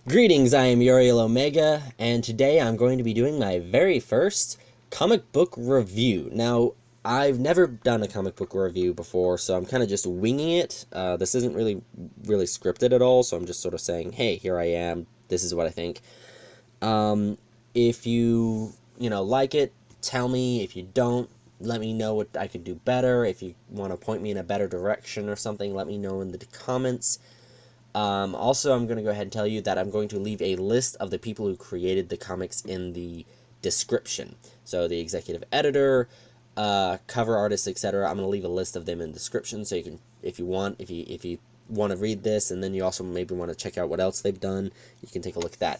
Greetings, I am Uriel Omega, and today I'm going to be doing my very first comic book review. Now, I've never done a comic book review before, so I'm kind of just winging it. This isn't really scripted at all, so I'm just sort of saying, hey, here I am, this is what I think. If you like it, tell me. If you don't, let me know what I could do better. If you want to point me in a better direction or something, let me know in the comments. Also, I'm going to go ahead and tell you that I'm going to leave a list of the people who created the comics in the description. So the executive editor, cover artists, etc. I'm going to leave a list of them in the description, so you can, if you want to read this, and then you also maybe want to check out what else they've done, you can take a look at that.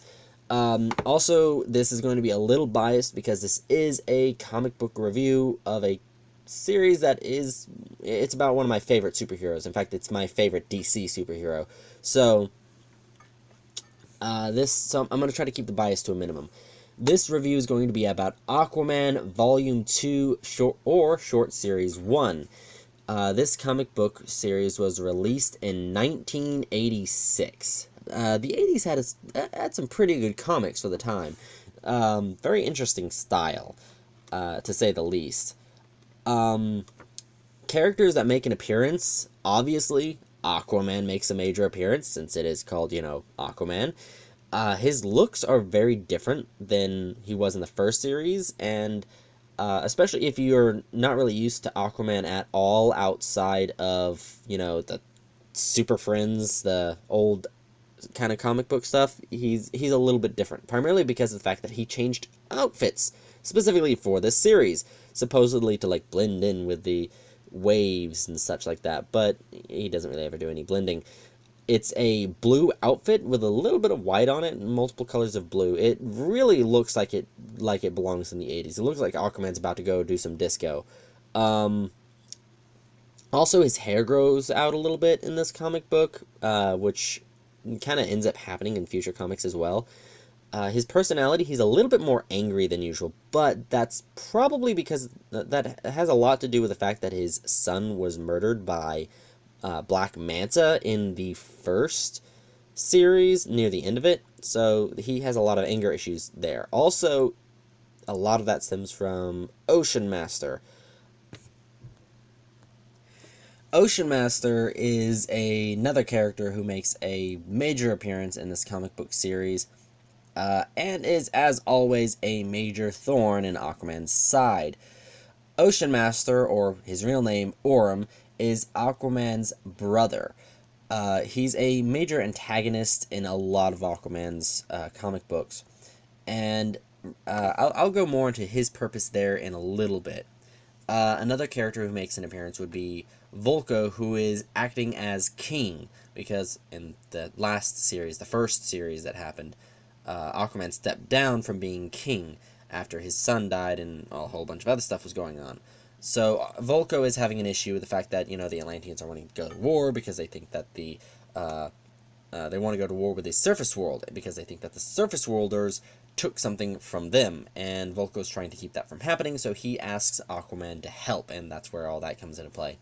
Also, this is going to be a little biased because this is a comic book review of a series that it's about one of my favorite superheroes. In fact, it's my favorite DC superhero. So I'm going to try to keep the bias to a minimum. This review is going to be about Aquaman Volume 2 Short Series 1. This comic book series was released in 1986. The 80s had some pretty good comics for the time. Very interesting style, to say the least. Characters that make an appearance, obviously, Aquaman makes a major appearance, since it is called, Aquaman. His looks are very different than he was in the first series, and especially if you're not really used to Aquaman at all outside of, the Super Friends, the old kind of comic book stuff, he's a little bit different, primarily because of the fact that he changed outfits specifically for this series, supposedly to like blend in with the waves and such like that, but he doesn't really ever do any blending. It's a blue outfit with a little bit of white on it and multiple colors of blue. It really looks like it belongs in the 80s. It looks like Aquaman's about to go do some disco. Also, his hair grows out a little bit in this comic book, which kind of ends up happening in future comics as well. His personality, he's a little bit more angry than usual, but that's probably because that has a lot to do with the fact that his son was murdered by Black Manta in the first series, near the end of it, so he has a lot of anger issues there. Also, a lot of that stems from Ocean Master. Ocean Master is another character who makes a major appearance in this comic book series, and is, as always, a major thorn in Aquaman's side. Ocean Master, or his real name, Orm, is Aquaman's brother. He's a major antagonist in a lot of Aquaman's comic books, and I'll go more into his purpose there in a little bit. Another character who makes an appearance would be Volko, who is acting as king, because in the last series, the first series that happened, Aquaman stepped down from being king after his son died and a whole bunch of other stuff was going on. So Volko is having an issue with the fact that, the Atlanteans are wanting to go to war because they think that they want to go to war with the surface world because they think that the surface worlders took something from them, and Volko's trying to keep that from happening, so he asks Aquaman to help, and that's where all that comes into play.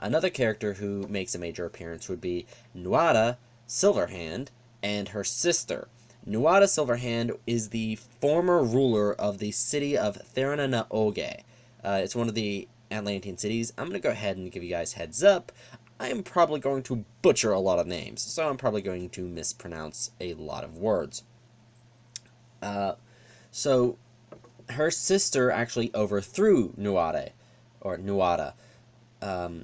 Another character who makes a major appearance would be Nuada Silverhand and her sister. Nuada Silverhand is the former ruler of the city of Therananaoge. It's one of the Atlantean cities. I'm going to go ahead and give you guys heads up. I am probably going to butcher a lot of names, so I'm probably going to mispronounce a lot of words. So her sister actually overthrew Nuada.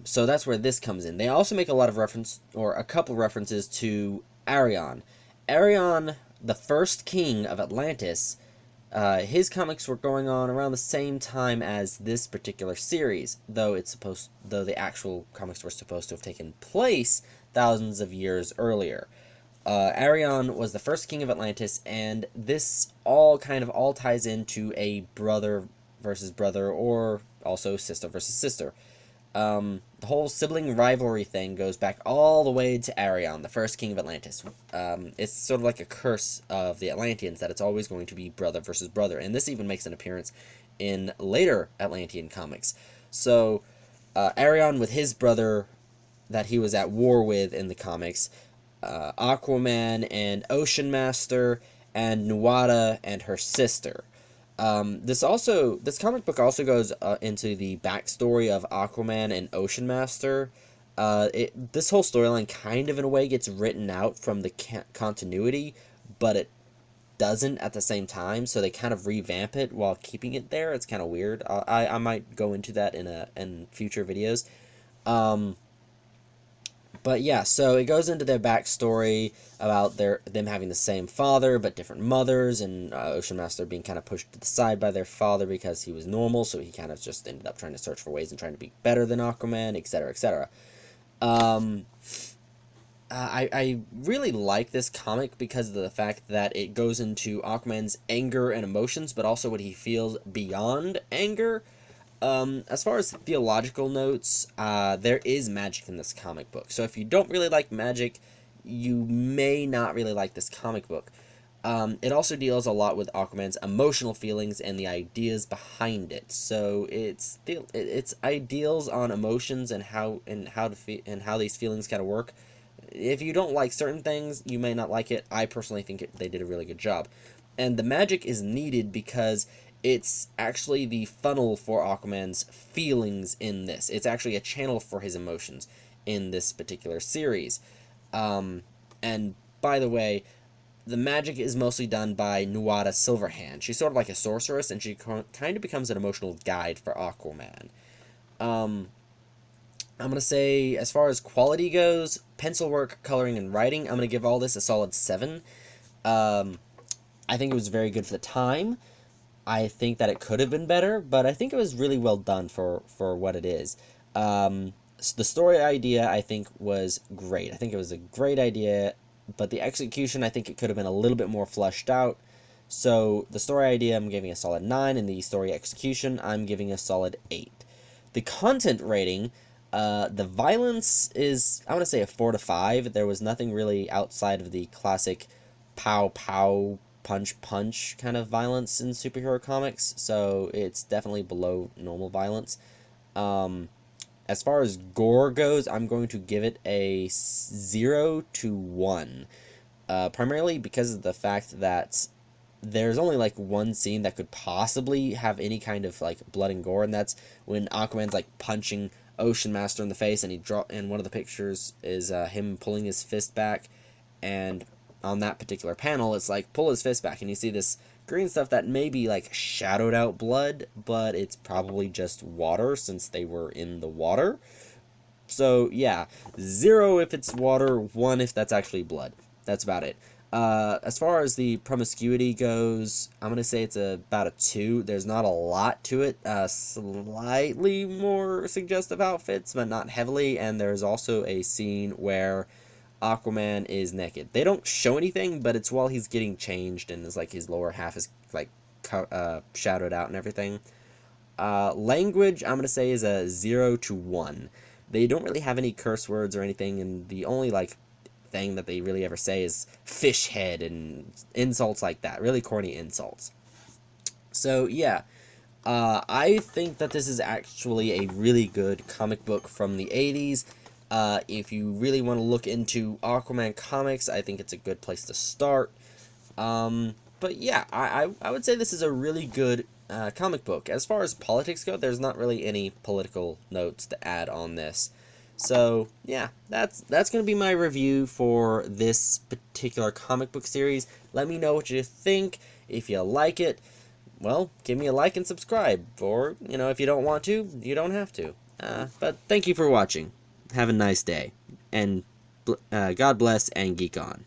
So that's where this comes in. They also make a lot of a couple references to Arion. Arion, the first king of Atlantis, his comics were going on around the same time as this particular series, though the actual comics were supposed to have taken place thousands of years earlier. Arion was the first king of Atlantis, and this all ties into a brother versus brother, or also sister versus sister. The whole sibling rivalry thing goes back all the way to Arion, the first king of Atlantis. It's sort of like a curse of the Atlanteans that it's always going to be brother versus brother, and this even makes an appearance in later Atlantean comics. So, Arion with his brother that he was at war with in the comics, Aquaman and Ocean Master, and Nuada and her sister. This comic book also goes into the backstory of Aquaman and Ocean Master. This whole storyline kind of in a way gets written out from the continuity, but it doesn't at the same time, so they kind of revamp it while keeping it there. It's kind of weird. I might go into that in future videos. But yeah, so it goes into their backstory about them having the same father but different mothers, and Ocean Master being kind of pushed to the side by their father because he was normal, so he kind of just ended up trying to search for ways and trying to be better than Aquaman, etc., etc. I really like this comic because of the fact that it goes into Aquaman's anger and emotions, but also what he feels beyond anger. As far as theological notes, there is magic in this comic book. So if you don't really like magic, you may not really like this comic book. It also deals a lot with Aquaman's emotional feelings and the ideas behind it. So it's ideals on emotions and how these feelings kind of work. If you don't like certain things, you may not like it. I personally think they did a really good job. And the magic is needed because it's actually the funnel for Aquaman's feelings in this. It's actually a channel for his emotions in this particular series. And by the way, the magic is mostly done by Nuada Silverhand. She's sort of like a sorceress, and she kind of becomes an emotional guide for Aquaman. I'm going to say, as far as quality goes, pencil work, coloring, and writing, I'm going to give all this a solid 7. I think it was very good for the time. I think that it could have been better, but I think it was really well done for what it is. The story idea, I think, was great. I think it was a great idea, but the execution, I think it could have been a little bit more fleshed out. So the story idea, I'm giving a solid 9, and the story execution, I'm giving a solid 8. The content rating, the violence is, I want to say, a 4 to 5. There was nothing really outside of the classic pow pow punch punch kind of violence in superhero comics, so it's definitely below normal violence. As far as gore goes, I'm going to give it a 0 to 1, primarily because of the fact that there's only like one scene that could possibly have any kind of like blood and gore, and that's when Aquaman's like punching Ocean Master in the face, and and one of the pictures is him pulling his fist back, and on that particular panel, it's like, pull his fist back, and you see this green stuff that may be like shadowed out blood, but it's probably just water since they were in the water. So yeah, 0 if it's water, 1 if that's actually blood. That's about it. As far as the promiscuity goes, I'm going to say it's about a 2. There's not a lot to it. Slightly more suggestive outfits, but not heavily, and there's also a scene where Aquaman is naked. They don't show anything, but it's while he's getting changed, and it's like his lower half is like shadowed out and everything. Language, I'm gonna say, is a 0 to 1. They don't really have any curse words or anything, and the only like thing that they really ever say is fish head and insults like that, really corny insults. So yeah, I think that this is actually a really good comic book from the 80s. If you really want to look into Aquaman comics, I think it's a good place to start. But yeah, I would say this is a really good comic book. As far as politics go, there's not really any political notes to add on this. So yeah, that's going to be my review for this particular comic book series. Let me know what you think. If you like it, well, give me a like and subscribe. Or, you know, if you don't want to, you don't have to. But thank you for watching. Have a nice day, and God bless and geek on.